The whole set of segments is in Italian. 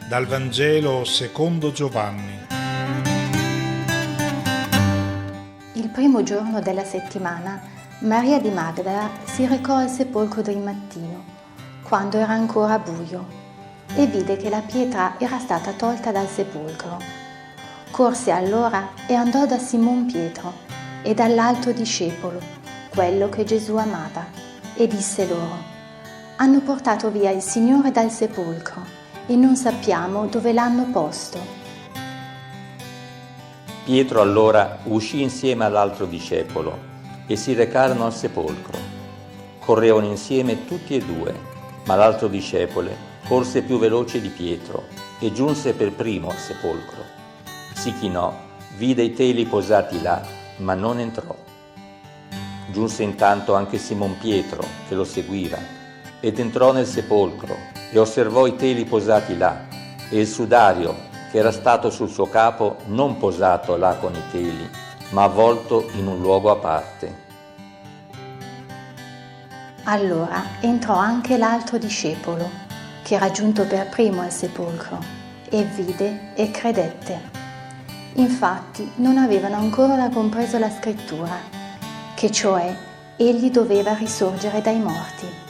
Dal Vangelo secondo Giovanni. Il primo giorno della settimana, Maria di Magdala si recò al sepolcro del mattino, quando era ancora buio, e vide che la pietra era stata tolta dal sepolcro. Corse allora e andò da Simon Pietro e dall'altro discepolo, quello che Gesù amava, e disse loro: «Hanno portato via il Signore dal sepolcro e non sappiamo dove l'hanno posto». Pietro allora uscì insieme all'altro discepolo e si recarono al sepolcro. Correvano insieme tutti e due, ma l'altro discepolo corse più veloce di Pietro e giunse per primo al sepolcro. Si chinò, vide i teli posati là, ma non entrò. Giunse intanto anche Simon Pietro, che lo seguiva, ed entrò nel sepolcro e osservò i teli posati là e il sudario che era stato sul suo capo non posato là con i teli, ma avvolto in un luogo a parte. Allora entrò anche l'altro discepolo, che era giunto per primo al sepolcro, e vide e credette. Infatti non avevano ancora compreso la scrittura, che cioè egli doveva risorgere dai morti.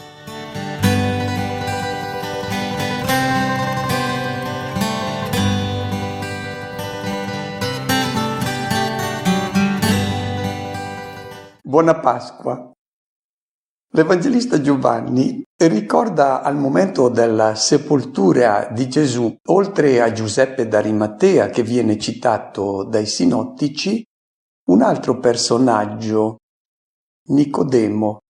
Buona Pasqua. L'Evangelista Giovanni ricorda al momento della sepoltura di Gesù, oltre a Giuseppe d'Arimatea che viene citato dai sinottici, un altro personaggio, Nicodemo,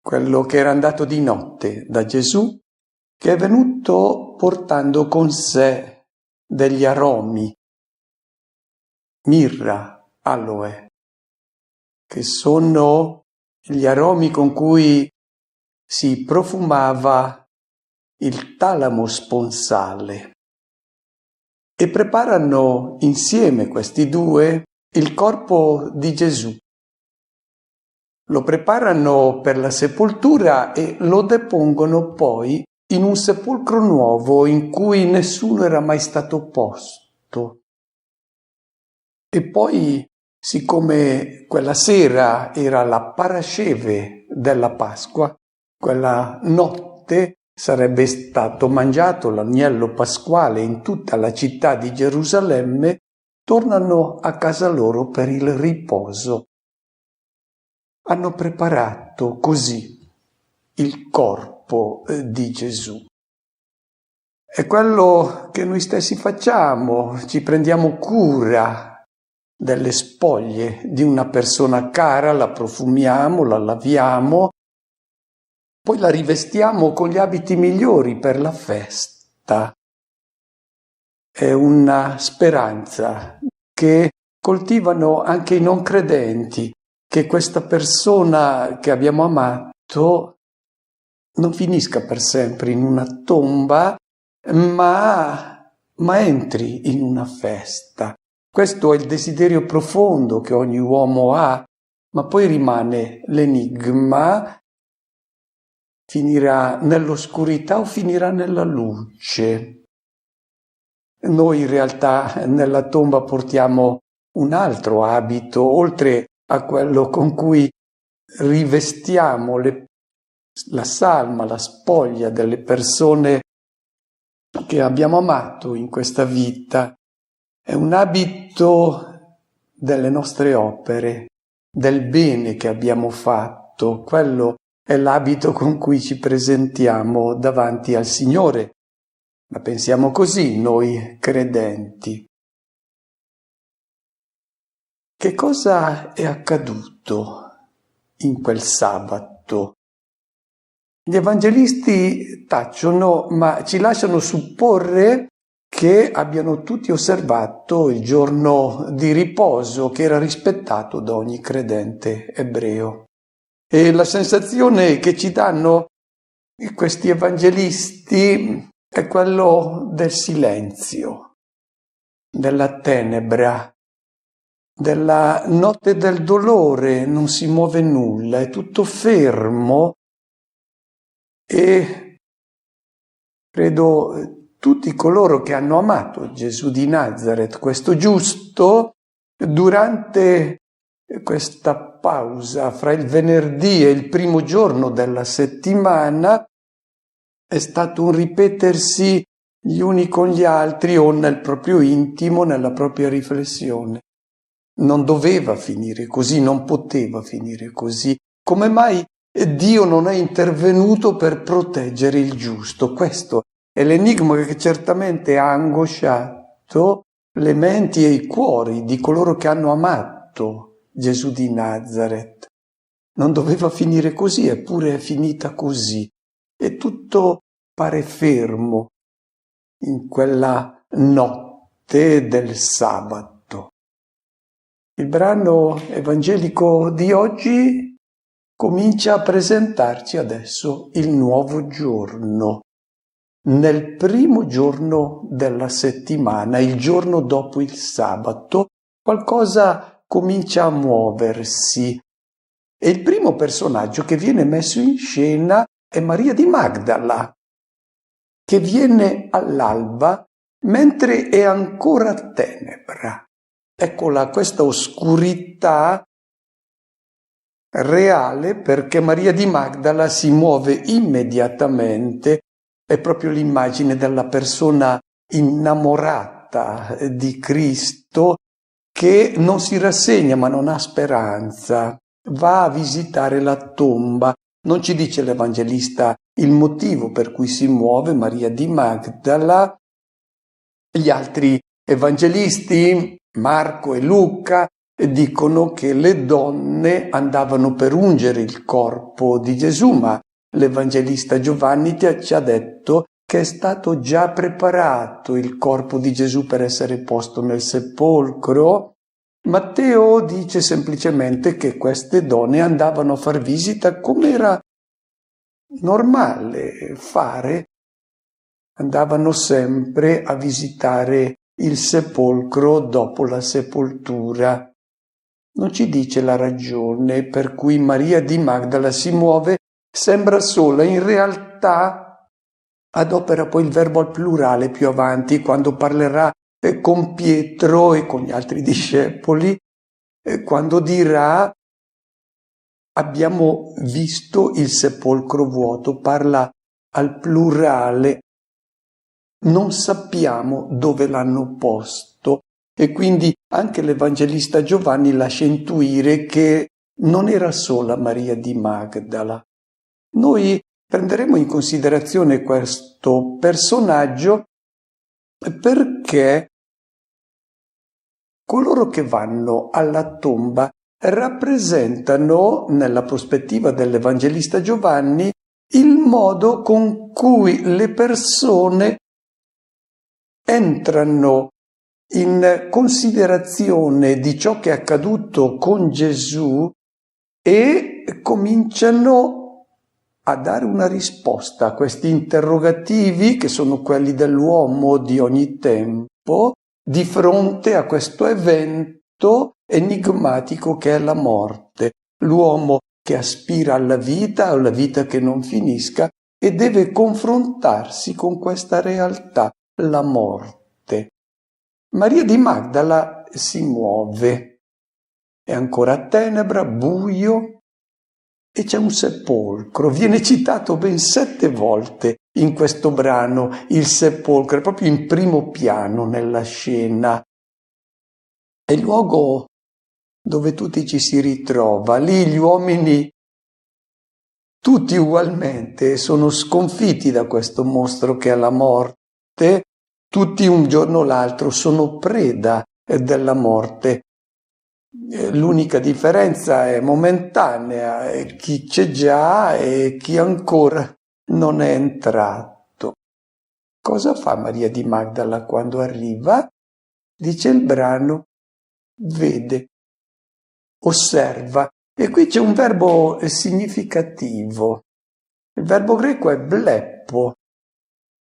quello che era andato di notte da Gesù, che è venuto portando con sé degli aromi, mirra, aloe, che sono gli aromi con cui si profumava il talamo sponsale. E preparano insieme questi due il corpo di Gesù. Lo preparano per la sepoltura e lo depongono poi in un sepolcro nuovo in cui nessuno era mai stato posto. E poi, siccome quella sera era la parasceve della Pasqua, quella notte sarebbe stato mangiato l'agnello pasquale in tutta la città di Gerusalemme, tornano a casa loro per il riposo. Hanno preparato così il corpo di Gesù. È quello che noi stessi facciamo, ci prendiamo cura delle spoglie di una persona cara, la profumiamo, la laviamo, poi la rivestiamo con gli abiti migliori per la festa. È una speranza che coltivano anche i non credenti, che questa persona che abbiamo amato non finisca per sempre in una tomba, ma entri in una festa. Questo è il desiderio profondo che ogni uomo ha, ma poi rimane l'enigma: finirà nell'oscurità o finirà nella luce? Noi in realtà nella tomba portiamo un altro abito, oltre a quello con cui rivestiamo la salma, la spoglia delle persone che abbiamo amato in questa vita. È un abito delle nostre opere, del bene che abbiamo fatto. Quello è l'abito con cui ci presentiamo davanti al Signore. Ma pensiamo così noi credenti. Che cosa è accaduto in quel sabato? Gli evangelisti tacciono, ma ci lasciano supporre che abbiano tutti osservato il giorno di riposo che era rispettato da ogni credente ebreo. E la sensazione che ci danno questi evangelisti è quello del silenzio, della tenebra, della notte del dolore, non si muove nulla, è tutto fermo e credo tutti coloro che hanno amato Gesù di Nazareth, questo giusto, durante questa pausa fra il venerdì e il primo giorno della settimana, è stato un ripetersi gli uni con gli altri o nel proprio intimo, nella propria riflessione. Non doveva finire così, non poteva finire così. Come mai Dio non è intervenuto per proteggere il giusto? Questo è l'enigma che certamente ha angosciato le menti e i cuori di coloro che hanno amato Gesù di Nazareth. Non doveva finire così, eppure è finita così. E tutto pare fermo in quella notte del sabato. Il brano evangelico di oggi comincia a presentarci adesso il nuovo giorno. Nel primo giorno della settimana, il giorno dopo il sabato, qualcosa comincia a muoversi. E il primo personaggio che viene messo in scena è Maria di Magdala, che viene all'alba mentre è ancora tenebra. Eccola, questa oscurità reale, perché Maria di Magdala si muove immediatamente, è proprio l'immagine della persona innamorata di Cristo che non si rassegna ma non ha speranza, va a visitare la tomba. Non ci dice l'Evangelista il motivo per cui si muove Maria di Magdala. Gli altri evangelisti, Marco e Luca, dicono che le donne andavano per ungere il corpo di Gesù, ma l'Evangelista Giovanni ci ha detto che è stato già preparato il corpo di Gesù per essere posto nel sepolcro. Matteo dice semplicemente che queste donne andavano a far visita come era normale fare, andavano sempre a visitare il sepolcro dopo la sepoltura. Non ci dice la ragione per cui Maria di Magdala si muove, sembra sola, in realtà adopera poi il verbo al plurale più avanti, quando parlerà con Pietro e con gli altri discepoli, quando dirà abbiamo visto il sepolcro vuoto, parla al plurale, non sappiamo dove l'hanno posto e quindi anche l'Evangelista Giovanni lascia intuire che non era sola Maria di Magdala. Noi prenderemo in considerazione questo personaggio perché coloro che vanno alla tomba rappresentano, nella prospettiva dell'Evangelista Giovanni, il modo con cui le persone entrano in considerazione di ciò che è accaduto con Gesù e cominciano a dare una risposta a questi interrogativi che sono quelli dell'uomo di ogni tempo di fronte a questo evento enigmatico che è la morte. L'uomo che aspira alla vita che non finisca e deve confrontarsi con questa realtà, la morte. Maria di Magdala si muove, è ancora tenebra, buio, e c'è un sepolcro. Viene citato ben 7 volte in questo brano il sepolcro, è proprio in primo piano nella scena. È il luogo dove tutti ci si ritrova. Lì gli uomini, tutti ugualmente, sono sconfitti da questo mostro che è la morte. Tutti un giorno o l'altro sono preda della morte. L'unica differenza è momentanea, chi c'è già e chi ancora non è entrato. Cosa fa Maria di Magdala quando arriva? Dice il brano, vede, osserva. E qui c'è un verbo significativo. Il verbo greco è bleppo.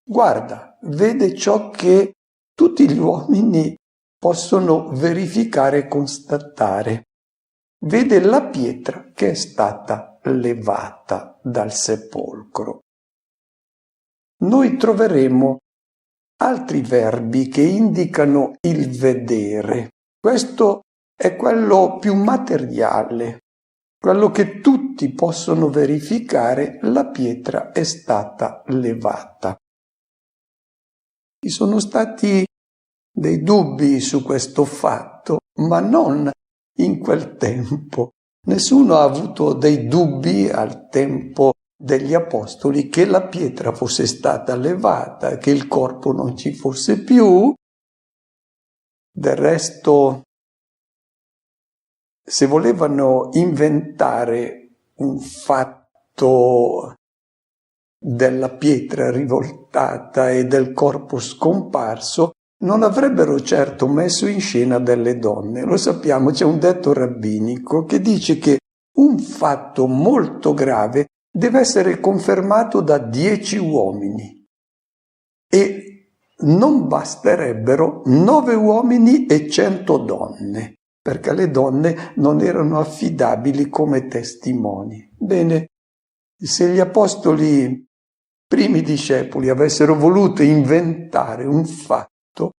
Guarda, vede ciò che tutti gli uomini possono verificare e constatare. Vede la pietra che è stata levata dal sepolcro. Noi troveremo altri verbi che indicano il vedere. Questo è quello più materiale, quello che tutti possono verificare: la pietra è stata levata. Ci sono stati dei dubbi su questo fatto, ma non in quel tempo. Nessuno ha avuto dei dubbi al tempo degli apostoli che la pietra fosse stata levata, che il corpo non ci fosse più. Del resto, se volevano inventare un fatto della pietra rivoltata e del corpo scomparso, non avrebbero certo messo in scena delle donne. Lo sappiamo, c'è un detto rabbinico che dice che un fatto molto grave deve essere confermato da 10 uomini e non basterebbero 9 uomini e 100 donne, perché le donne non erano affidabili come testimoni. Bene, se gli apostoli, primi discepoli, avessero voluto inventare un fatto,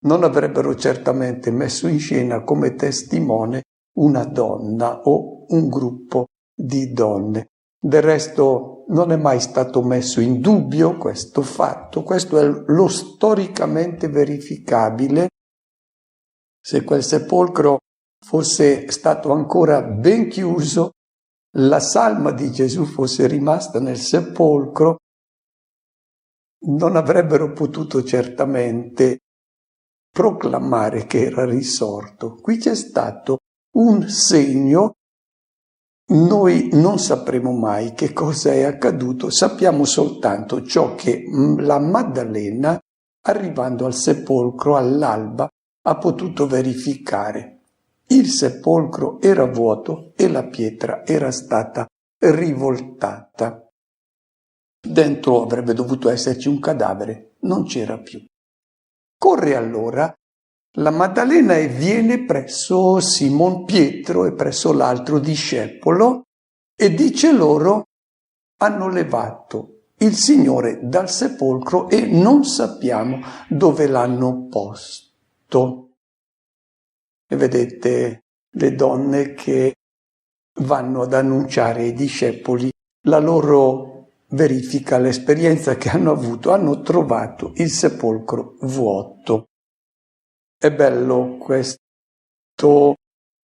non avrebbero certamente messo in scena come testimone una donna o un gruppo di donne. Del resto non è mai stato messo in dubbio questo fatto, questo è lo storicamente verificabile. Se quel sepolcro fosse stato ancora ben chiuso, la salma di Gesù fosse rimasta nel sepolcro, non avrebbero potuto certamente proclamare che era risorto. Qui c'è stato un segno. Noi non sapremo mai che cosa è accaduto, sappiamo soltanto ciò che la Maddalena, arrivando al sepolcro all'alba, ha potuto verificare. Il sepolcro era vuoto e la pietra era stata rivoltata. Dentro avrebbe dovuto esserci un cadavere, non c'era più. Corre allora la Maddalena e viene presso Simon Pietro e presso l'altro discepolo e dice loro: hanno levato il Signore dal sepolcro e non sappiamo dove l'hanno posto. E vedete le donne che vanno ad annunciare ai discepoli la loro verifica, l'esperienza che hanno avuto, hanno trovato il sepolcro vuoto. È bello questo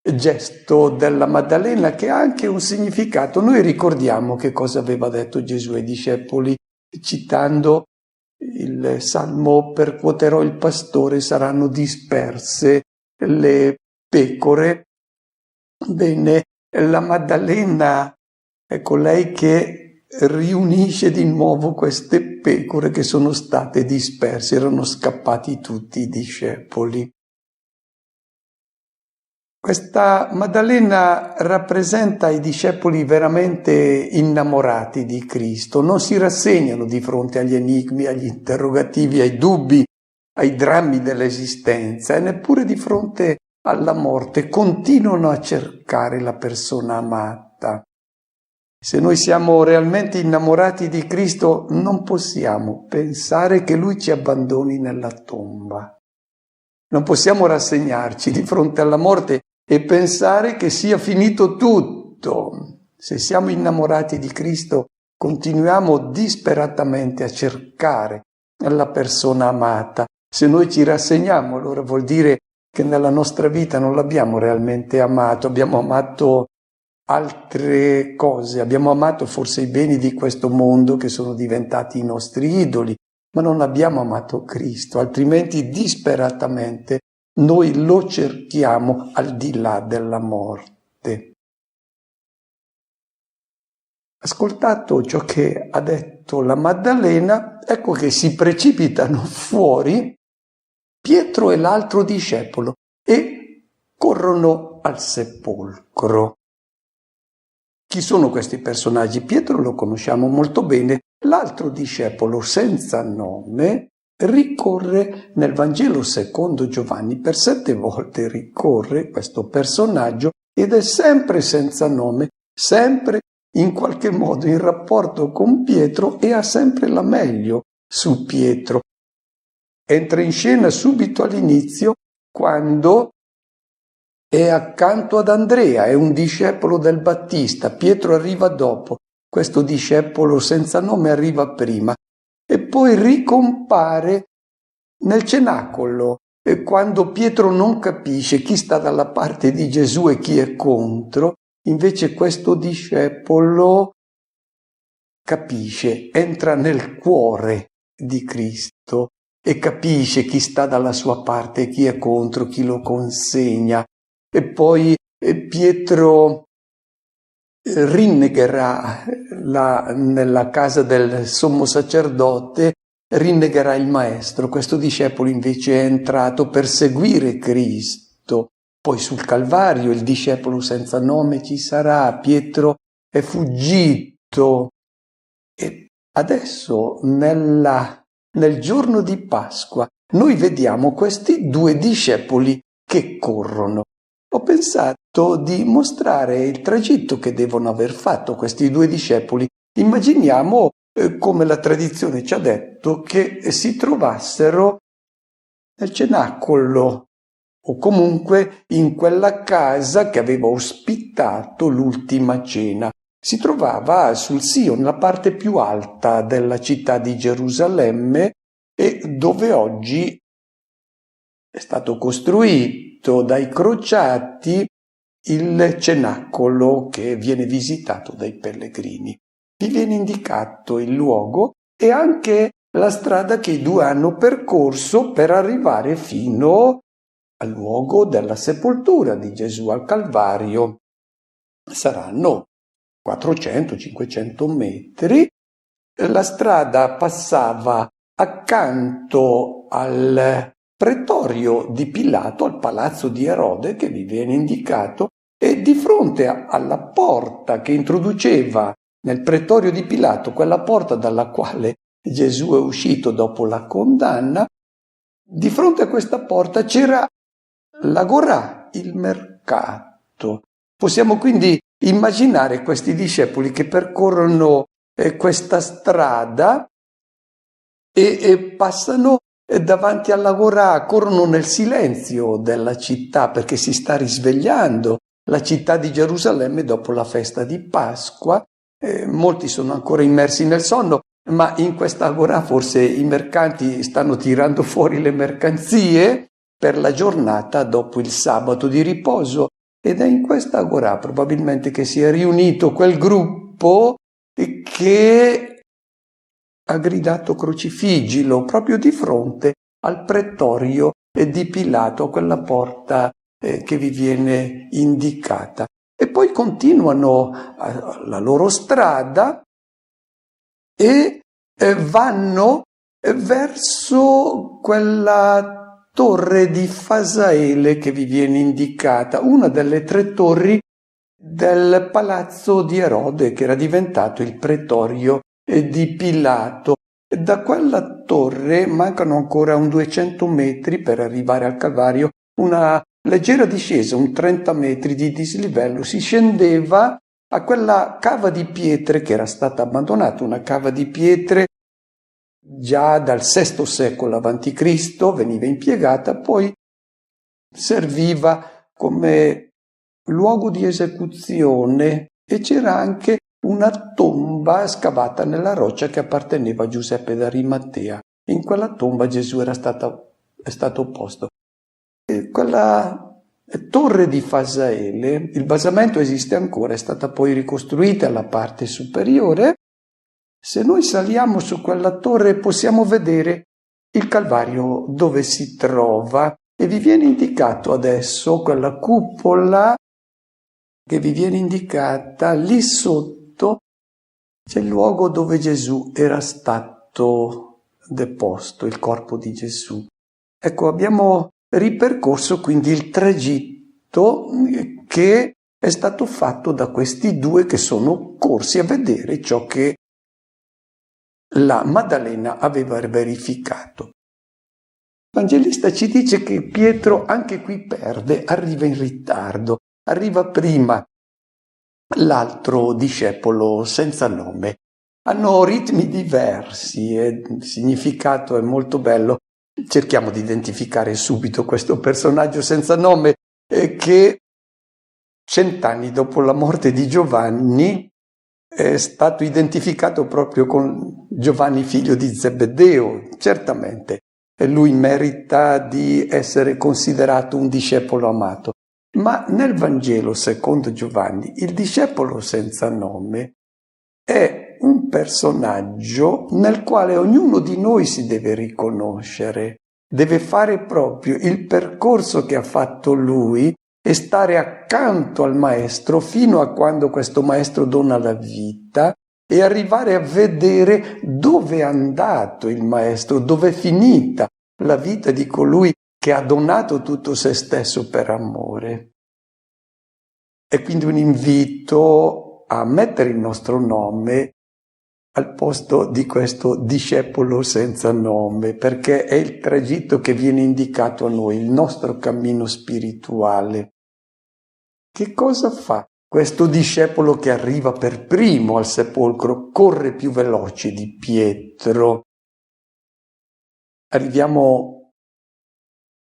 gesto della Maddalena che ha anche un significato. Noi ricordiamo che cosa aveva detto Gesù ai discepoli, citando il Salmo: percuoterò il pastore, saranno disperse le pecore. Bene, la Maddalena è colei che riunisce di nuovo queste pecore che sono state disperse, erano scappati tutti i discepoli. Questa Maddalena rappresenta i discepoli veramente innamorati di Cristo, non si rassegnano di fronte agli enigmi, agli interrogativi, ai dubbi, ai drammi dell'esistenza e neppure di fronte alla morte, continuano a cercare la persona amata. Se noi siamo realmente innamorati di Cristo, non possiamo pensare che Lui ci abbandoni nella tomba. Non possiamo rassegnarci di fronte alla morte e pensare che sia finito tutto. Se siamo innamorati di Cristo, continuiamo disperatamente a cercare la persona amata. Se noi ci rassegniamo, allora vuol dire che nella nostra vita non l'abbiamo realmente amato, abbiamo amato altre cose, abbiamo amato forse i beni di questo mondo che sono diventati i nostri idoli, ma non abbiamo amato Cristo, altrimenti disperatamente noi lo cerchiamo al di là della morte. Ascoltato ciò che ha detto la Maddalena, ecco che si precipitano fuori Pietro e l'altro discepolo e corrono al sepolcro. Chi sono questi personaggi? Pietro lo conosciamo molto bene, l'altro discepolo senza nome ricorre nel Vangelo secondo Giovanni, per 7 volte ricorre questo personaggio ed è sempre senza nome, sempre in qualche modo in rapporto con Pietro e ha sempre la meglio su Pietro. entra in scena subito all'inizio, quando è accanto ad Andrea, è un discepolo del Battista. Pietro arriva dopo, questo discepolo senza nome arriva prima, e poi ricompare nel cenacolo, e quando Pietro non capisce chi sta dalla parte di Gesù e chi è contro, invece questo discepolo capisce, entra nel cuore di Cristo e capisce chi sta dalla sua parte e chi è contro, chi lo consegna. E poi Pietro rinnegherà nella casa del sommo sacerdote, rinnegherà il maestro. Questo discepolo invece è entrato per seguire Cristo. Poi sul Calvario il discepolo senza nome ci sarà, Pietro è fuggito. E adesso nel giorno di Pasqua noi vediamo questi due discepoli che corrono. Ho pensato di mostrare il tragitto che devono aver fatto questi due discepoli. Immaginiamo, come la tradizione ci ha detto, che si trovassero nel cenacolo o comunque in quella casa che aveva ospitato l'ultima cena. Si trovava sul Sion, la parte più alta della città di Gerusalemme, e dove oggi è stato costruito dai crociati il cenacolo che viene visitato dai pellegrini. Vi viene indicato il luogo e anche la strada che i due hanno percorso per arrivare fino al luogo della sepoltura di Gesù, al Calvario. Saranno 400-500 metri. La strada passava accanto al pretorio di Pilato, al palazzo di Erode che vi viene indicato, e di fronte alla porta che introduceva nel pretorio di Pilato, quella porta dalla quale Gesù è uscito dopo la condanna, di fronte a questa porta c'era l'agorà, il mercato. Possiamo quindi immaginare questi discepoli che percorrono questa strada e passano davanti all'agorà, corrono nel silenzio della città perché si sta risvegliando la città di Gerusalemme dopo la festa di Pasqua. Molti sono ancora immersi nel sonno, ma in questa agorà forse i mercanti stanno tirando fuori le mercanzie per la giornata dopo il sabato di riposo. Ed è in questa agorà probabilmente che si è riunito quel gruppo che ha gridato crocifiggilo proprio di fronte al pretorio di Pilato, a quella porta che vi viene indicata. E poi continuano la loro strada e vanno verso quella torre di Fasaele che vi viene indicata, una delle 3 torri del palazzo di Erode che era diventato il pretorio di Pilato. Da quella torre mancano ancora un 200 metri per arrivare al Calvario, una leggera discesa, un 30 metri di dislivello. Si scendeva a quella cava di pietre che era stata abbandonata, una cava di pietre già dal VI secolo a.C. veniva impiegata, poi serviva come luogo di esecuzione e c'era anche una tomba scavata nella roccia che apparteneva a Giuseppe d'Arimatea. In quella tomba Gesù è stato posto. Quella torre di Fasaele, il basamento esiste ancora, è stata poi ricostruita la parte superiore. Se noi saliamo su quella torre possiamo vedere il Calvario dove si trova e vi viene indicato adesso quella cupola che vi viene indicata lì sotto. C'è il luogo dove Gesù era stato deposto, il corpo di Gesù. Ecco, abbiamo ripercorso quindi il tragitto che è stato fatto da questi due che sono corsi a vedere ciò che la Maddalena aveva verificato. L'Evangelista ci dice che Pietro anche qui perde, arriva in ritardo, arriva prima l'altro discepolo senza nome. Hanno ritmi diversi e il significato è molto bello. cerchiamo di identificare subito questo personaggio senza nome che 100 anni dopo la morte di Giovanni è stato identificato proprio con Giovanni figlio di Zebedeo, certamente. E lui merita di essere considerato un discepolo amato. Ma nel Vangelo secondo Giovanni il discepolo senza nome è un personaggio nel quale ognuno di noi si deve riconoscere, deve fare proprio il percorso che ha fatto lui e stare accanto al maestro fino a quando questo maestro dona la vita e arrivare a vedere dove è andato il maestro, dove è finita la vita di colui che ha donato tutto se stesso per amore. È quindi un invito a mettere il nostro nome al posto di questo discepolo senza nome, perché è il tragitto che viene indicato a noi, il nostro cammino spirituale. Che cosa fa questo discepolo che arriva per primo al sepolcro? Corre più veloce di Pietro. Arriviamo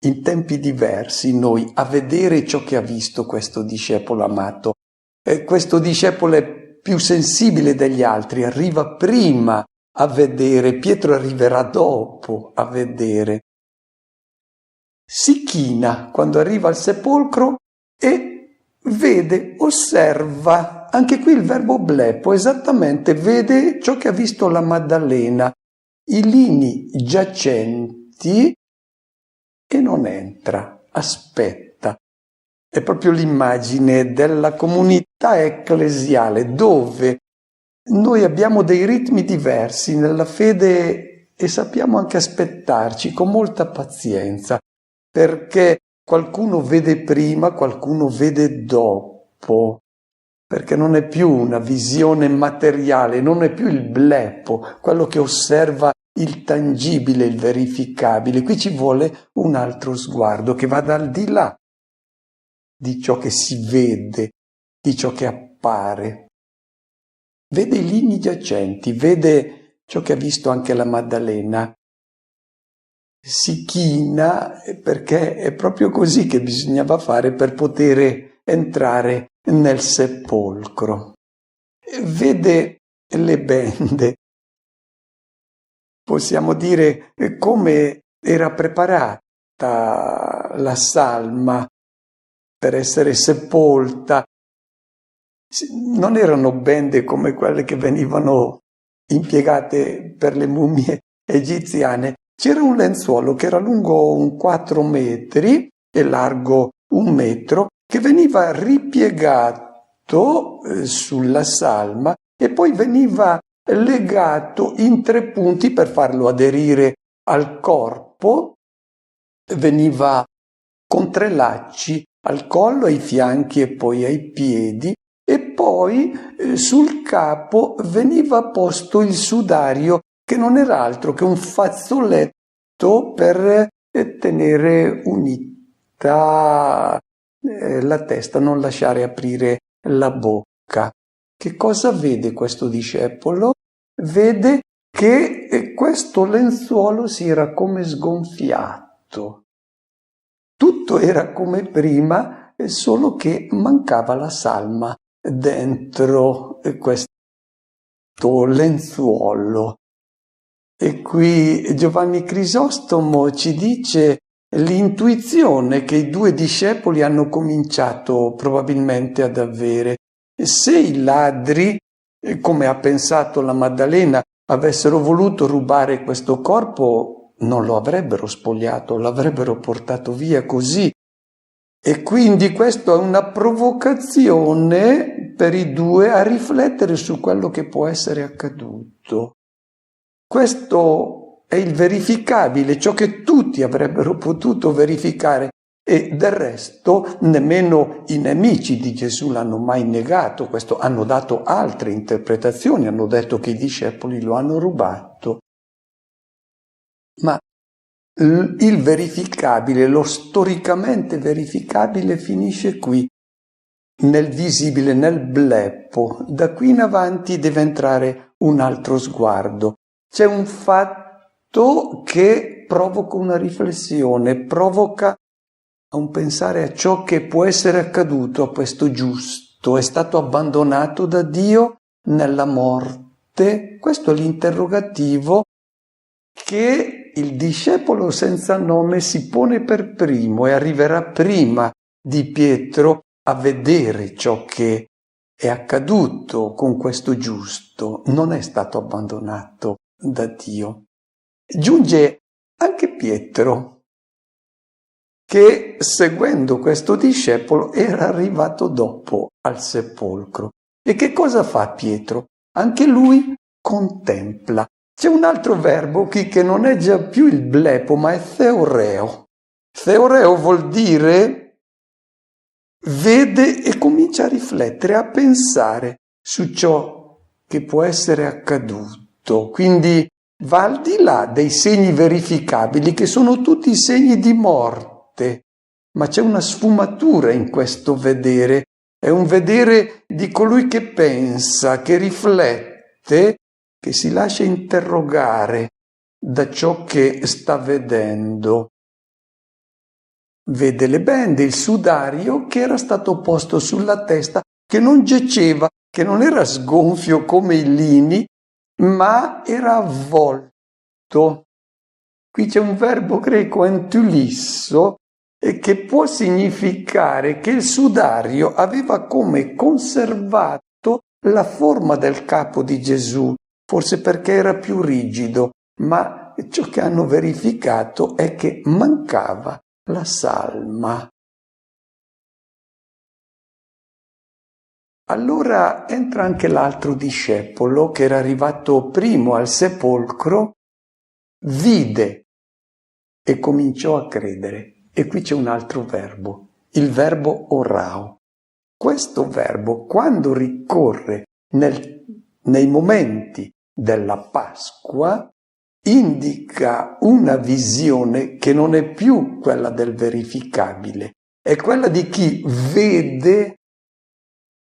in tempi diversi noi a vedere ciò che ha visto questo discepolo amato. Questo discepolo è più sensibile degli altri, arriva prima a vedere, Pietro arriverà dopo a vedere. Si china quando arriva al sepolcro e vede, osserva, anche qui il verbo blepo, esattamente, vede ciò che ha visto la Maddalena, i lini giacenti e non entra, aspetta. È proprio l'immagine della comunità ecclesiale dove noi abbiamo dei ritmi diversi nella fede e sappiamo anche aspettarci con molta pazienza, perché qualcuno vede prima, qualcuno vede dopo, perché non è più una visione materiale, non è più il blepo, quello che osserva il tangibile, il verificabile. Qui ci vuole un altro sguardo che vada al di là di ciò che si vede, di ciò che appare. Vede i lini giacenti, vede ciò che ha visto anche la Maddalena. Si china perché è proprio così che bisognava fare per poter entrare nel sepolcro. Vede le bende. Possiamo dire come era preparata la salma per essere sepolta. Non erano bende come quelle che venivano impiegate per le mummie egiziane. C'era un lenzuolo che era lungo 4 metri e largo 1 metro, che veniva ripiegato sulla salma e poi veniva legato in 3 punti per farlo aderire al corpo. Veniva con 3 lacci al collo, ai fianchi e poi ai piedi, e poi sul capo veniva posto il sudario, che non era altro che un fazzoletto per tenere unita la testa, non lasciare aprire la bocca. Che cosa vede questo discepolo? Vede che questo lenzuolo si era come sgonfiato. Tutto era come prima, solo che mancava la salma dentro questo lenzuolo. E qui Giovanni Crisostomo ci dice l'intuizione che i 2 discepoli hanno cominciato probabilmente ad avere. Se i ladri, come ha pensato la Maddalena, avessero voluto rubare questo corpo, non lo avrebbero spogliato, l'avrebbero portato via così. E quindi questo è una provocazione per i 2 a riflettere su quello che può essere accaduto. Questo è il verificabile, ciò che tutti avrebbero potuto verificare, e del resto nemmeno i nemici di Gesù l'hanno mai negato. Questo hanno dato altre interpretazioni, hanno detto che i discepoli lo hanno rubato. Ma il verificabile, lo storicamente verificabile finisce qui, nel visibile, nel bleppo. Da qui in avanti deve entrare un altro sguardo. C'è un fatto che provoca una riflessione, provoca un pensare a ciò che può essere accaduto a questo giusto. È stato abbandonato da Dio nella morte. Questo è l'interrogativo che il discepolo senza nome si pone per primo e arriverà prima di Pietro a vedere ciò che è accaduto con questo giusto. Non è stato abbandonato da Dio. Giunge anche Pietro, che seguendo questo discepolo era arrivato dopo al sepolcro. E che cosa fa Pietro? Anche lui contempla. C'è un altro verbo qui che non è già più il blepo, ma è theoreo. Theoreo vuol dire vede e comincia a riflettere, a pensare su ciò che può essere accaduto. Quindi va al di là dei segni verificabili, che sono tutti segni di morte, ma c'è una sfumatura in questo vedere. È un vedere di colui che pensa, che riflette, che si lascia interrogare da ciò che sta vedendo. Vede le bende, il sudario che era stato posto sulla testa, che non giaceva, che non era sgonfio come i lini, ma era avvolto. Qui c'è un verbo greco entulisso che può significare che il sudario aveva come conservato la forma del capo di Gesù, forse perché era più rigido, ma ciò che hanno verificato è che mancava la salma. Allora entra anche l'altro discepolo che era arrivato primo al sepolcro, vide e cominciò a credere. E qui c'è un altro verbo, il verbo orao. Questo verbo, quando ricorre nei momenti della Pasqua, indica una visione che non è più quella del verificabile, è quella di chi vede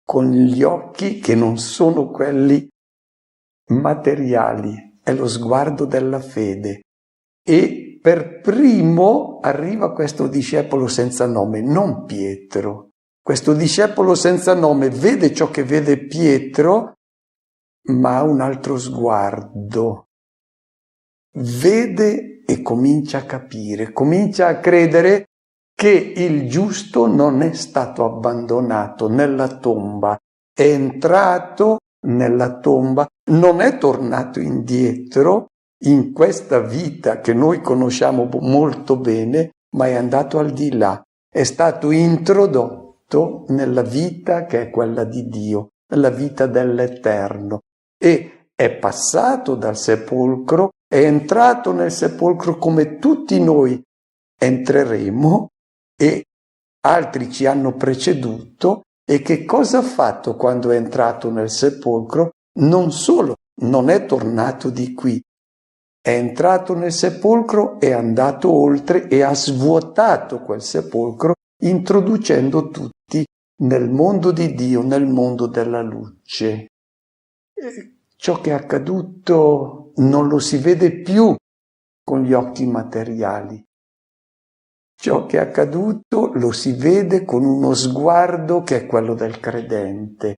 con gli occhi che non sono quelli materiali, è lo sguardo della fede. E per primo arriva questo discepolo senza nome, non Pietro. Questo discepolo senza nome vede ciò che vede Pietro, ma ha un altro sguardo. Vede e comincia a capire, comincia a credere che il giusto non è stato abbandonato nella tomba, è entrato nella tomba, non è tornato indietro in questa vita che noi conosciamo molto bene, ma è andato al di là, è stato introdotto nella vita che è quella di Dio, nella vita dell'Eterno, e è passato dal sepolcro, è entrato nel sepolcro come tutti noi entreremo, e altri ci hanno preceduto. E che cosa ha fatto quando è entrato nel sepolcro? Non solo non è tornato di qui, è entrato nel sepolcro, è andato oltre e ha svuotato quel sepolcro, introducendo tutti nel mondo di Dio, nel mondo della luce. Ciò che è accaduto non lo si vede più con gli occhi materiali. Ciò che è accaduto lo si vede con uno sguardo che è quello del credente,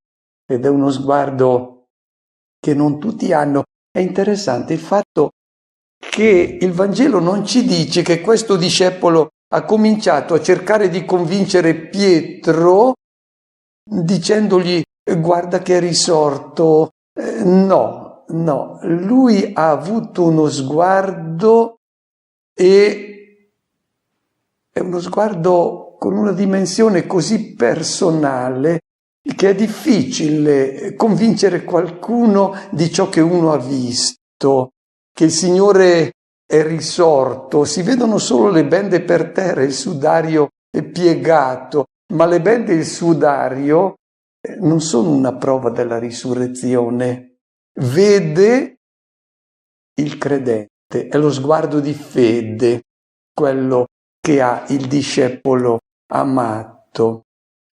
ed è uno sguardo che non tutti hanno. È interessante il fatto che il Vangelo non ci dice che questo discepolo ha cominciato a cercare di convincere Pietro dicendogli guarda che è risorto. No, lui ha avuto uno sguardo, e è uno sguardo con una dimensione così personale che è difficile convincere qualcuno di ciò che uno ha visto, che il Signore è risorto. Si vedono solo le bende per terra, il sudario è piegato, ma le bende e il sudario non sono una prova della risurrezione. Vede il credente, è lo sguardo di fede, quello che ha il discepolo amato.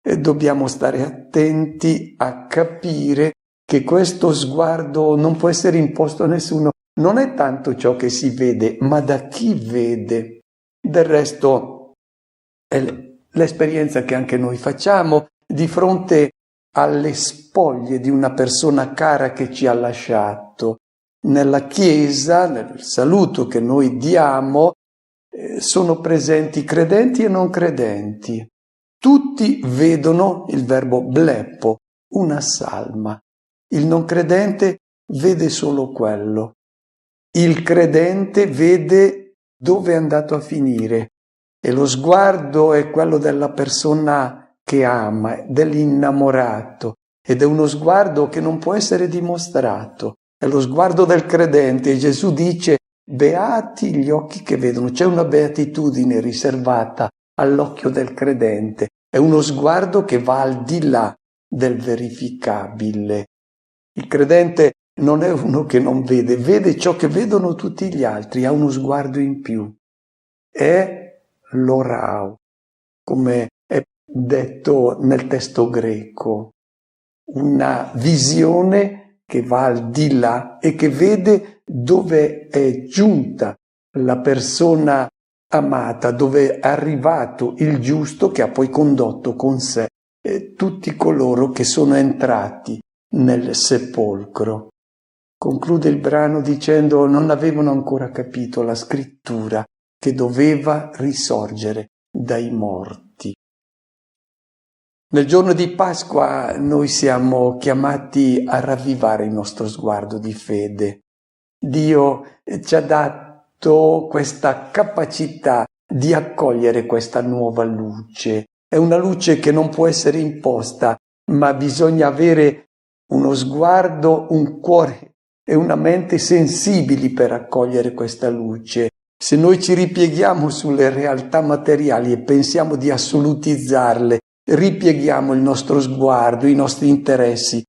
E dobbiamo stare attenti a capire che questo sguardo non può essere imposto a nessuno. non è tanto ciò che si vede, ma da chi vede. Del resto è l'esperienza che anche noi facciamo di fronte alle spoglie di una persona cara che ci ha lasciato. Nella Chiesa, nel saluto che noi diamo, sono presenti credenti e non credenti. Tutti vedono il verbo bleppo, una salma. Il non credente vede solo quello. Il credente vede dove è andato a finire e lo sguardo è quello della persona che ama, dell'innamorato, ed è uno sguardo che non può essere dimostrato. È lo sguardo del credente e Gesù dice: beati gli occhi che vedono. C'è una beatitudine riservata all'occhio del credente. È uno sguardo che va al di là del verificabile. Il credente non è uno che non vede, vede ciò che vedono tutti gli altri, ha uno sguardo in più. È l'orao, come è detto nel testo greco, una visione che va al di là e che vede dove è giunta la persona amata, dove è arrivato il giusto che ha poi condotto con sé tutti coloro che sono entrati nel sepolcro. Conclude il brano dicendo: non avevano ancora capito la scrittura che doveva risorgere dai morti. Nel giorno di Pasqua noi siamo chiamati a ravvivare il nostro sguardo di fede. Dio ci ha dato questa capacità di accogliere questa nuova luce. È una luce che non può essere imposta, ma bisogna avere uno sguardo, un cuore e una mente sensibili per accogliere questa luce. Se noi ci ripieghiamo sulle realtà materiali e pensiamo di assolutizzarle, ripieghiamo il nostro sguardo, i nostri interessi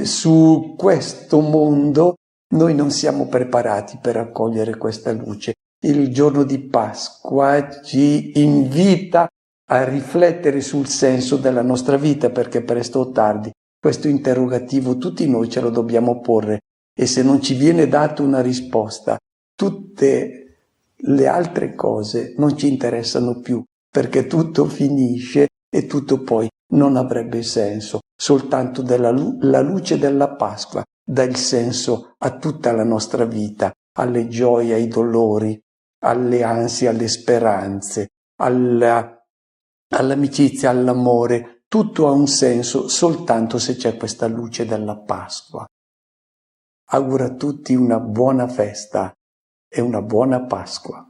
su questo mondo, noi non siamo preparati per accogliere questa luce. Il giorno di Pasqua ci invita a riflettere sul senso della nostra vita, perché presto o tardi questo interrogativo tutti noi ce lo dobbiamo porre, e se non ci viene data una risposta, tutte le altre cose non ci interessano più, perché tutto finisce e tutto poi non avrebbe senso. Soltanto la luce della Pasqua dà il senso a tutta la nostra vita, alle gioie, ai dolori, alle ansie, alle speranze, all'amicizia, all'amore. Tutto ha un senso soltanto se c'è questa luce della Pasqua. Auguro a tutti una buona festa e una buona Pasqua.